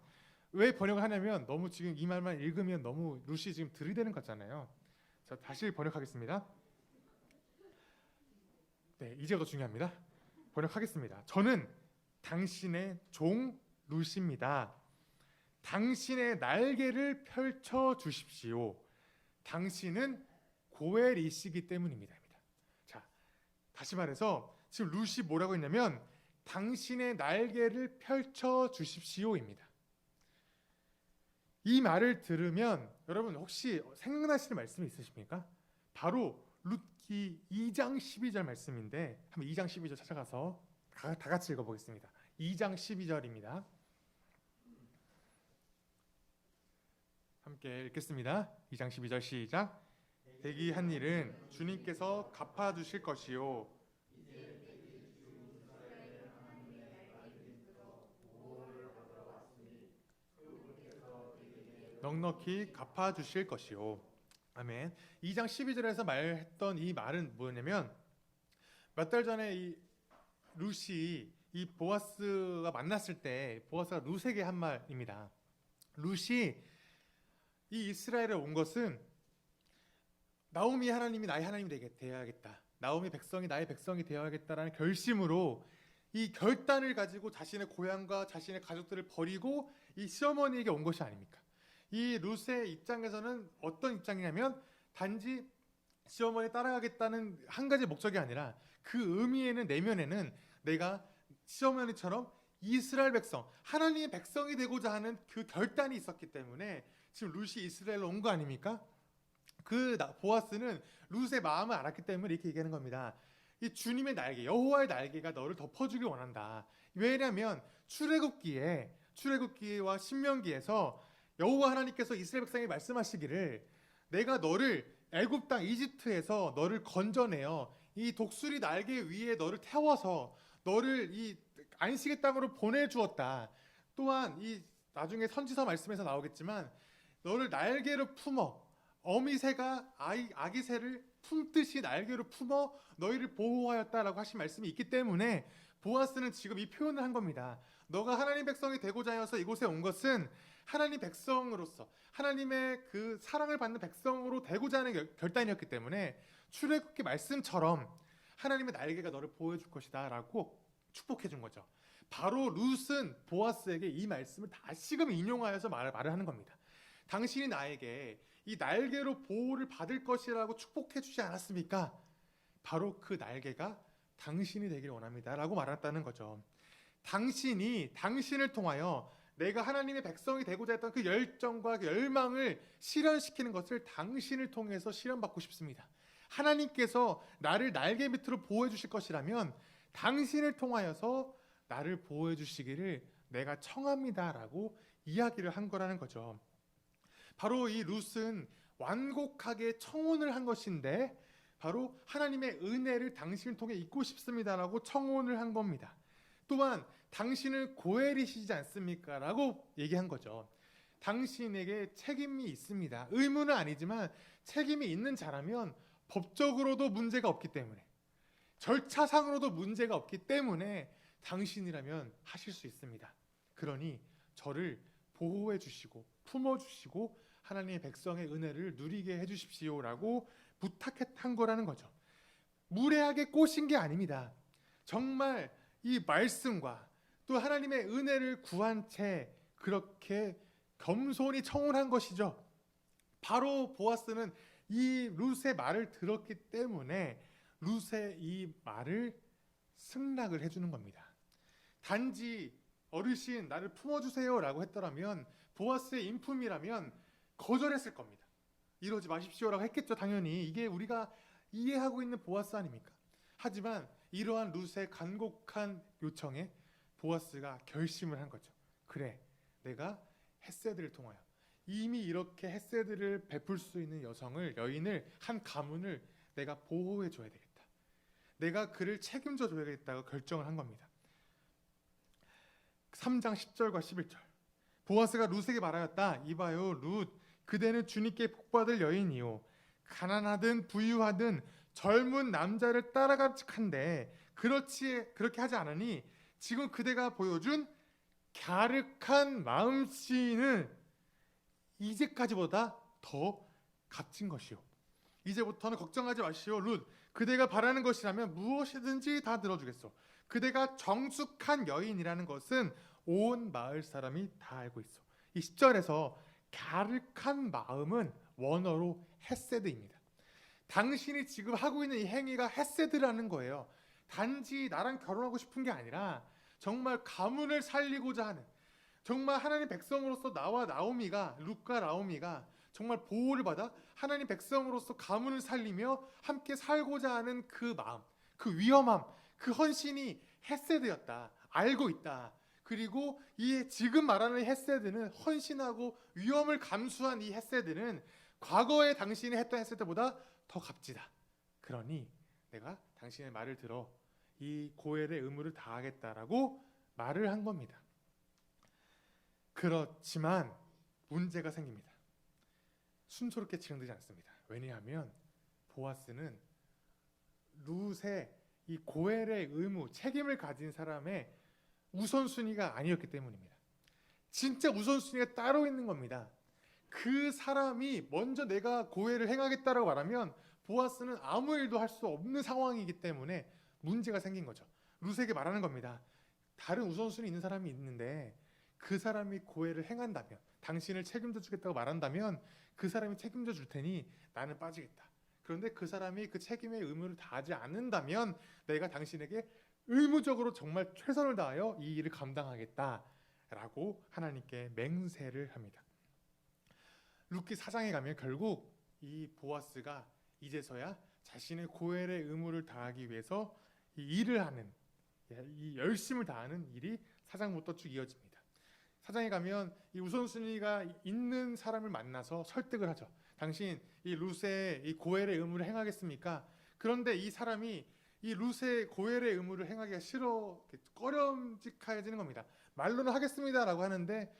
왜 번역을 하냐면 너무 지금 이 말만 읽으면 너무 룻이 지금 들이대는 거잖아요. 자, 다시 번역하겠습니다. 네, 이제가 더 중요합니다. 번역하겠습니다. 저는 당신의 종 룻입니다. 당신의 날개를 펼쳐 주십시오. 당신은 고엘이시기 때문입니다. 자, 다시 말해서 지금 룻이 뭐라고 했냐면 당신의 날개를 펼쳐 주십시오입니다. 이 말을 들으면 여러분 혹시 생각나시는 말씀이 있으십니까? 바로 룻기 2장 12절 말씀인데 한번 2장 12절 찾아가서 다 같이 읽어보겠습니다. 2장 12절입니다. 함께 읽겠습니다. 2장 12절 시작. 대기한 일은 주님께서 갚아주실 것이요 넉넉히 갚아주실 것이요. 아멘. 2장 12절에서 말했던 이 말은 뭐냐면 몇 달 전에 이 룻이 이 보아스가 만났을 때 보아스가 룻에게 한 말입니다. 룻이 이 이스라엘에 온 것은 나오미 하나님이 나의 하나님이 되어야겠다. 나오미 백성이 나의 백성이 되어야겠다라는 결심으로 이 결단을 가지고 자신의 고향과 자신의 가족들을 버리고 이 시어머니에게 온 것이 아닙니까? 이 룻의 입장에서는 어떤 입장이냐면 단지 시어머니 따라가겠다는 한 가지 목적이 아니라 그 의미에는 내면에는 내가 시어머니처럼 이스라엘 백성, 하나님의 백성이 되고자 하는 그 결단이 있었기 때문에 지금 룻이 이스라엘로 온 거 아닙니까? 그 보아스는 룻의 마음을 알았기 때문에 이렇게 얘기하는 겁니다. 이 주님의 날개, 여호와의 날개가 너를 덮어주길 원한다. 왜냐하면 출애굽기와 신명기에서 여호와 하나님께서 이스라엘 백성에게 말씀하시기를 내가 너를 애굽 땅 이집트에서 너를 건져내어 이 독수리 날개 위에 너를 태워서 너를 이 안식의 땅으로 보내주었다. 또한 이 나중에 선지서 말씀에서 나오겠지만 너를 날개로 품어 어미새가 아기 새를 품듯이 날개로 품어 너희를 보호하였다라고 하신 말씀이 있기 때문에 보아스는 지금 이 표현을 한 겁니다. 너가 하나님 백성이 되고자 하여서 이곳에 온 것은 하나님 백성으로서 하나님의 그 사랑을 받는 백성으로 되고자 하는 결단이었기 때문에 출애굽기 말씀처럼 하나님의 날개가 너를 보호해줄 것이다 라고 축복해 준 거죠. 바로 룻은 보아스에게 이 말씀을 다시금 인용하여서 말을 하는 겁니다. 당신이 나에게 이 날개로 보호를 받을 것이라고 축복해 주지 않았습니까? 바로 그 날개가 당신이 되길 원합니다 라고 말했다는 거죠. 당신을 통하여 내가 하나님의 백성이 되고자 했던 그 열정과 그 열망을 실현시키는 것을 당신을 통해서 실현받고 싶습니다. 하나님께서 나를 날개 밑으로 보호해 주실 것이라면 당신을 통하여서 나를 보호해 주시기를 내가 청합니다라고 이야기를 한 거라는 거죠. 바로 이 룻은 완곡하게 청혼을 한 것인데 바로 하나님의 은혜를 당신을 통해 입고 싶습니다라고 청혼을 한 겁니다. 또한 당신을 고엘이시지 않습니까? 라고 얘기한 거죠. 당신에게 책임이 있습니다. 의무는 아니지만 책임이 있는 자라면 법적으로도 문제가 없기 때문에, 절차상으로도 문제가 없기 때문에 당신이라면 하실 수 있습니다. 그러니 저를 보호해 주시고 품어 주시고 하나님의 백성의 은혜를 누리게 해 주십시오라고 부탁한 거라는 거죠. 무례하게 꼬신 게 아닙니다. 정말 이 말씀과 또 하나님의 은혜를 구한 채 그렇게 겸손히 청혼한 것이죠. 바로 보아스는 이 룻의 말을 들었기 때문에 룻의 이 말을 승낙을 해주는 겁니다. 단지 어르신 나를 품어주세요 라고 했더라면, 보아스의 인품이라면 거절했을 겁니다. 이러지 마십시오라고 했겠죠. 당연히 이게 우리가 이해하고 있는 보아스 아닙니까? 하지만 이러한 룻의 간곡한 요청에 보아스가 결심을 한 거죠. 그래, 내가 헤세드를 통하여 이미 이렇게 헤세드를 베풀 수 있는 여인을, 한 가문을 내가 보호해 줘야 되겠다. 내가 그를 책임져 줘야겠다고 결정을 한 겁니다. 3장 10절과 11절. 보아스가 룻에게 말하였다. 이봐요, 룻, 그대는 주님께 복받을 여인이요, 가난하든 부유하든 젊은 남자를 따라가직한데 그렇게 하지 않으니 지금 그대가 보여준 갸륵한 마음씨는 이제까지보다 더 값진 것이요. 이제부터는 걱정하지 마시오, 룻. 그대가 바라는 것이라면 무엇이든지 다 들어주겠소. 그대가 정숙한 여인이라는 것은 온 마을 사람이 다 알고 있어. 이 10절에서 갸륵한 마음은 원어로 헤세드입니다. 당신이 지금 하고 있는 이 행위가 헤세드라는 거예요. 단지 나랑 결혼하고 싶은 게 아니라 정말 가문을 살리고자 하는, 정말 하나님 백성으로서 나와 나오미가, 룻과 나오미가 정말 보호를 받아 하나님 백성으로서 가문을 살리며 함께 살고자 하는 그 마음, 그 위험함, 그 헌신이 헤세드였다. 알고 있다. 그리고 이 지금 말하는 헤세드는, 헌신하고 위험을 감수한 이 헤세드는 과거에 당신이 했던 헤세드보다 더 값지다. 그러니 내가 당신의 말을 들어 이 고엘의 의무를 다하겠다라고 말을 한 겁니다. 그렇지만 문제가 생깁니다. 순조롭게 진행되지 않습니다. 왜냐하면 보아스는 룻의 이 고엘의 의무, 책임을 가진 사람의 우선순위가 아니었기 때문입니다. 진짜 우선순위가 따로 있는 겁니다. 그 사람이 먼저 내가 고엘을 행하겠다라고 말하면 보아스는 아무 일도 할 수 없는 상황이기 때문에 문제가 생긴 거죠. 룻에게 말하는 겁니다. 다른 우선순위 있는 사람이 있는데 그 사람이 고엘을 행한다면, 당신을 책임져 주겠다고 말한다면 그 사람이 책임져 줄 테니 나는 빠지겠다. 그런데 그 사람이 그 책임의 의무를 다하지 않는다면 내가 당신에게 의무적으로 정말 최선을 다하여 이 일을 감당하겠다라고 하나님께 맹세를 합니다. 룻기 4장에 가면 결국 이 보아스가 이제서야 자신의 고엘의 의무를 다하기 위해서 이 일을 하는, 이 열심을 다하는 일이 4장부터 쭉 이어집니다. 4장에 가면 이 우선순위가 있는 사람을 만나서 설득을 하죠. 당신 이 룻의 이 고엘의 의무를 행하겠습니까? 그런데 이 사람이 이 룻의 고엘의 의무를 행하기가 싫어, 꺼림직해지는 겁니다. 말로는 하겠습니다라고 하는데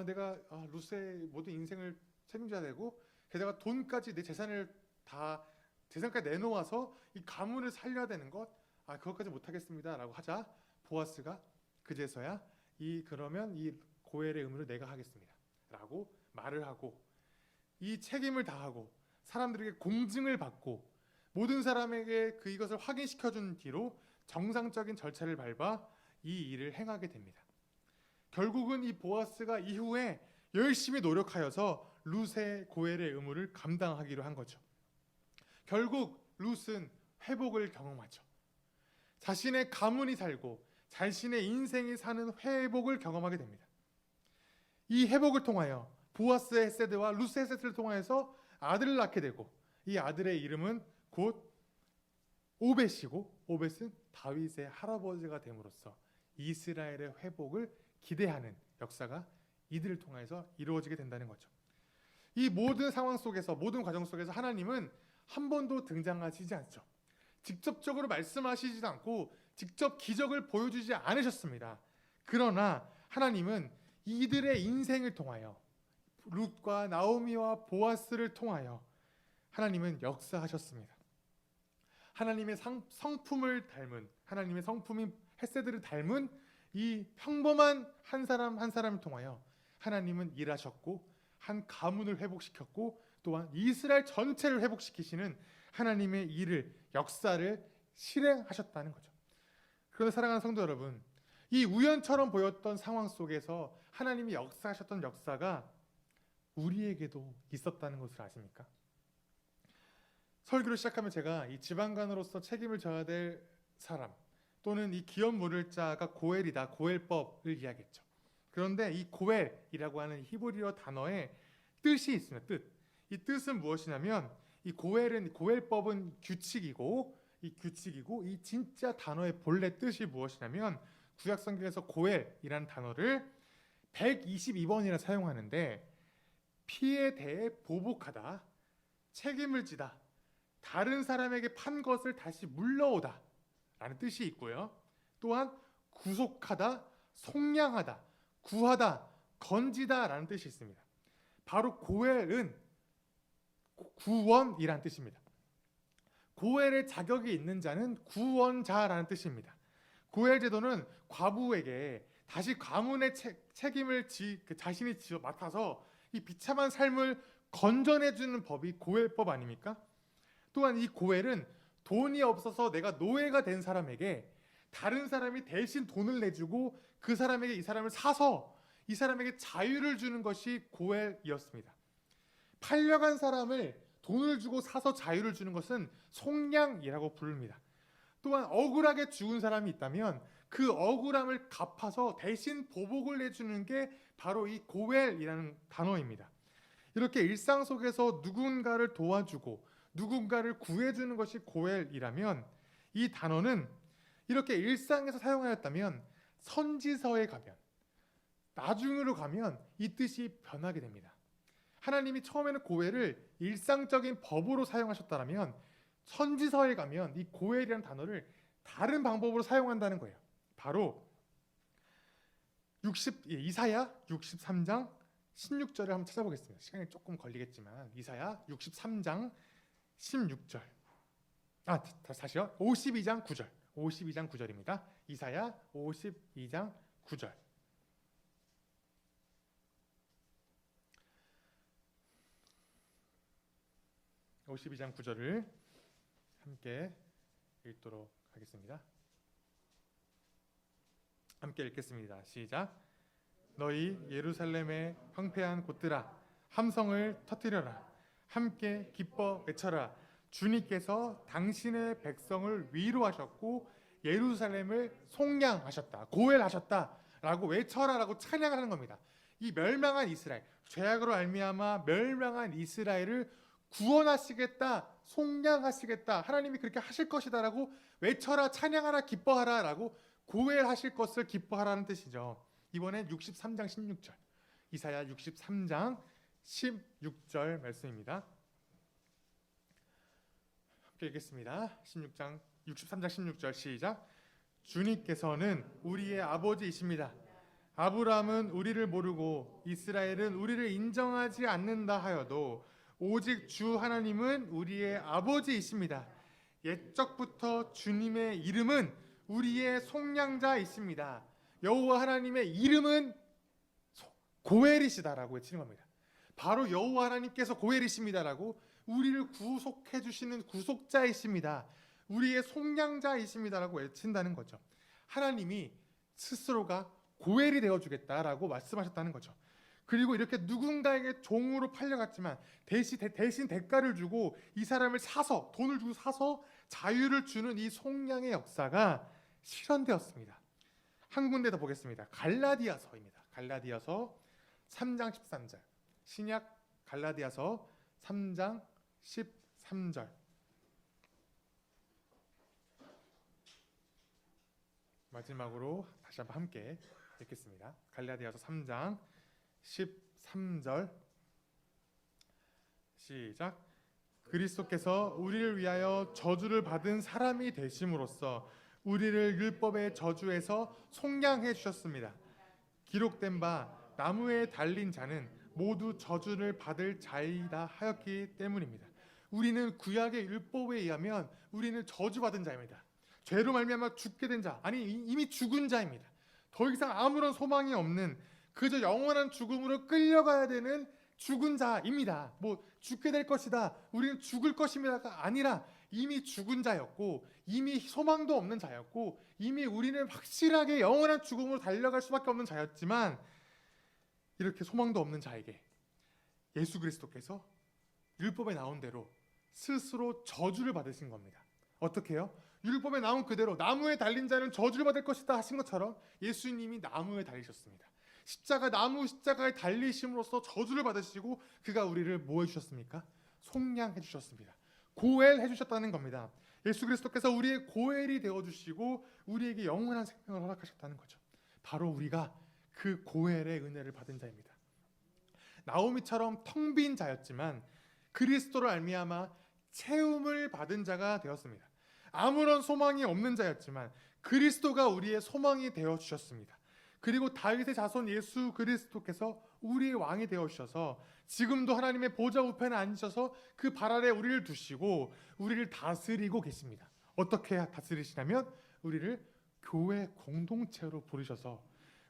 내가 룻의 모든 인생을 책임져야 되고 게다가 돈까지, 내 재산을 다 재산까지 내놓아서 이 가문을 살려야 되는 것, 그것까지 못하겠습니다라고 하자 보아스가 그제서야 그러면 이 고엘의 의무를 내가 하겠습니다라고 말을 하고 이 책임을 다하고 사람들에게 공증을 받고 모든 사람에게 이것을 확인시켜준 뒤로 정상적인 절차를 밟아 이 일을 행하게 됩니다. 결국은 이 보아스가 이후에 열심히 노력하여서 룻의 고엘의 의무를 감당하기로 한 거죠. 결국 룻은 회복을 경험하죠. 자신의 가문이 살고 자신의 인생이 사는 회복을 경험하게 됩니다. 이 회복을 통하여 보아스의 헤세드와 룻의 헤세드를 통하여서 아들을 낳게 되고 이 아들의 이름은 곧 오벳이고, 오벳은 다윗의 할아버지가 됨으로써 이스라엘의 회복을 기대하는 역사가 이들을 통해서 이루어지게 된다는 거죠. 이 모든 상황 속에서, 모든 과정 속에서 하나님은 한 번도 등장하시지 않죠. 직접적으로 말씀하시지도 않고 직접 기적을 보여주지 않으셨습니다. 그러나 하나님은 이들의 인생을 통하여, 룻과 나오미와 보아스를 통하여 하나님은 역사하셨습니다. 하나님의 성품을 닮은, 하나님의 성품인 헤세드를 닮은 이 평범한 한 사람 한 사람을 통하여 하나님은 일하셨고, 한 가문을 회복시켰고, 또한 이스라엘 전체를 회복시키시는 하나님의 일을, 역사를 실행하셨다는 거죠. 그런데 사랑하는 성도 여러분, 이 우연처럼 보였던 상황 속에서 하나님이 역사하셨던 역사가 우리에게도 있었다는 것을 아십니까? 설교를 시작하면 제가 이 지방간으로서 책임을 져야 될 사람, 또는 이 기업 물을 자가 고엘이다, 고엘법을 이야기했죠. 그런데 이 고엘이라고 하는 히브리어 단어에 뜻이 있습니다. 이 뜻은 무엇이냐면, 이 고엘법은 규칙이고 이 진짜 단어의 본래 뜻이 무엇이냐면, 구약 성경에서 고엘이라는 단어를 122번이나 사용하는데, 피에 대해 보복하다, 책임을 지다, 다른 사람에게 판 것을 다시 물러오다 라는 뜻이 있고요. 또한 구속하다, 속량하다, 구하다, 건지다 라는 뜻이 있습니다. 바로 고엘은 구원이라는 뜻입니다. 고엘의 자격이 있는 자는 구원자라는 뜻입니다. 고엘 제도는 과부에게 다시 가문의 책임을 자신이 맡아서 이 비참한 삶을 건져내주는 법이 고엘법 아닙니까? 또한 이 고엘은 돈이 없어서 내가 노예가 된 사람에게 다른 사람이 대신 돈을 내주고 그 사람에게 이 사람을 사서 이 사람에게 자유를 주는 것이 고엘이었습니다. 팔려간 사람을 돈을 주고 사서 자유를 주는 것은 속량이라고 부릅니다. 또한 억울하게 죽은 사람이 있다면 그 억울함을 갚아서 대신 보복을 해주는 게 바로 이 고엘이라는 단어입니다. 이렇게 일상 속에서 누군가를 도와주고 누군가를 구해주는 것이 고엘이라면, 이 단어는 이렇게 일상에서 사용하였다면 선지서에 가면, 나중으로 가면 이 뜻이 변하게 됩니다. 하나님이 처음에는 고엘을 일상적인 법으로 사용하셨다면 선지서에 가면 이 고엘이라는 단어를 다른 방법으로 사용한다는 거예요. 바로 이사야 63장 16절을 한번 찾아보겠습니다. 시간이 조금 걸리겠지만 이사야 63장 16절. 다시요. 52장 9절. 52장 9절입니다. 이사야 52장 9절. (52장 9절을) 함께 읽도록 하겠습니다. 함께 읽겠습니다. 시작. 너희 예루살렘의 황폐한 곳들아, 함성을 터뜨려라. 함께 기뻐 외쳐라. 주님께서 당신의 백성을 위로하셨고 예루살렘을 속량하셨다, 고엘하셨다 라고 외쳐라라고 찬양을 하는 겁니다. 이 멸망한 이스라엘, 죄악으로 말미암아 멸망한 이스라엘을 구원하시겠다, 속량하시겠다, 하나님이 그렇게 하실 것이다 라고 외쳐라, 찬양하라, 기뻐하라 라고 고엘하실 것을 기뻐하라는 뜻이죠. 이번엔 63장 16절, 이사야 63장 16절 말씀입니다. 함께 읽겠습니다. 63장 16절 시작. 주님께서는 우리의 아버지이십니다. 아브라함은 우리를 모르고 이스라엘은 우리를 인정하지 않는다 하여도 오직 주 하나님은 우리의 아버지이십니다. 옛적부터 주님의 이름은 우리의 속량자이십니다. 여호와 하나님의 이름은 고엘이시다라고 외치는 겁니다. 바로 여호와 하나님께서 고엘이십니다라고 우리를 구속해 주시는 구속자이십니다. 우리의 속량자이십니다라고 외친다는 거죠. 하나님이 스스로가 고엘이 되어주겠다라고 말씀하셨다는 거죠. 그리고 이렇게 누군가에게 종으로 팔려갔지만 대신 대가를 주고 이 사람을 사서, 돈을 주고 사서 자유를 주는 이 속량의 역사가 실현되었습니다. 한 군데 더 보겠습니다. 갈라디아서입니다. 갈라디아서 3장 13절. 신약 갈라디아서 3장 13절. 마지막으로 다시 한번 함께 읽겠습니다. 갈라디아서 3장 13절 시작. 그리스도께서 우리를 위하여 저주를 받은 사람이 되심으로써 우리를 율법의 저주에서 속량해 주셨습니다. 기록된 바 나무에 달린 자는 모두 저주를 받을 자이다 하였기 때문입니다. 우리는 구약의 율법에 의하면 우리는 저주받은 자입니다. 죄로 말미암아 죽게 된 자, 아니 이미 죽은 자입니다. 더 이상 아무런 소망이 없는 그저 영원한 죽음으로 끌려가야 되는 죽은 자입니다. 뭐 죽게 될 것이다, 우리는 죽을 것입니다가 아니라 이미 죽은 자였고 이미 소망도 없는 자였고 이미 우리는 확실하게 영원한 죽음으로 달려갈 수밖에 없는 자였지만 이렇게 소망도 없는 자에게 예수 그리스도께서 율법에 나온 대로 스스로 저주를 받으신 겁니다. 어떻게 해요? 율법에 나온 그대로 나무에 달린 자는 저주를 받을 것이다 하신 것처럼 예수님이 나무에 달리셨습니다. 나무 십자가에 달리심으로써 저주를 받으시고 그가 우리를 뭐 해주셨습니까? 속량해 주셨습니다. 고엘해 주셨다는 겁니다. 예수 그리스도께서 우리의 고엘이 되어주시고 우리에게 영원한 생명을 허락하셨다는 거죠. 바로 우리가 그 고엘의 은혜를 받은 자입니다. 나오미처럼 텅 빈 자였지만 그리스도를 알미암아 채움을 받은 자가 되었습니다. 아무런 소망이 없는 자였지만 그리스도가 우리의 소망이 되어주셨습니다. 그리고 다윗의 자손 예수 그리스도께서 우리의 왕이 되어주셔서 지금도 하나님의 보좌 우편에 앉으셔서 그 발 아래 우리를 두시고 우리를 다스리고 계십니다. 어떻게 다스리시냐면 우리를 교회 공동체로 부르셔서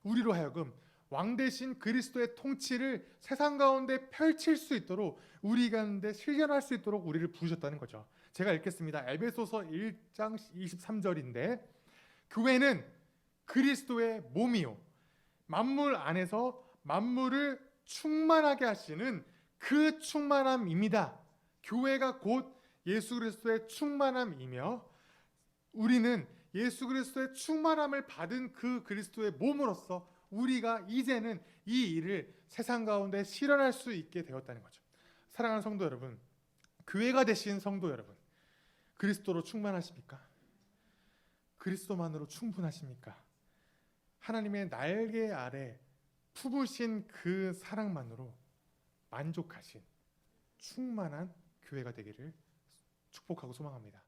우리로 하여금 왕 대신 그리스도의 통치를 세상 가운데 펼칠 수 있도록 우리 가운데 실현할 수 있도록 우리를 부르셨다는 거죠. 제가 읽겠습니다. 에베소서 1장 23절인데 교회는 그리스도의 몸이요 만물 안에서 만물을 충만하게 하시는 그 충만함입니다. 교회가 곧 예수 그리스도의 충만함이며 우리는 예수 그리스도의 충만함을 받은 그 그리스도의 몸으로서 우리가 이제는 이 일을 세상 가운데 실현할 수 있게 되었다는 거죠. 사랑하는 성도 여러분, 교회가 되신 성도 여러분, 그리스도로 충만하십니까? 그리스도만으로 충분하십니까? 하나님의 날개 아래 품으신 그 사랑만으로 만족하신 충만한 교회가 되기를 축복하고 소망합니다.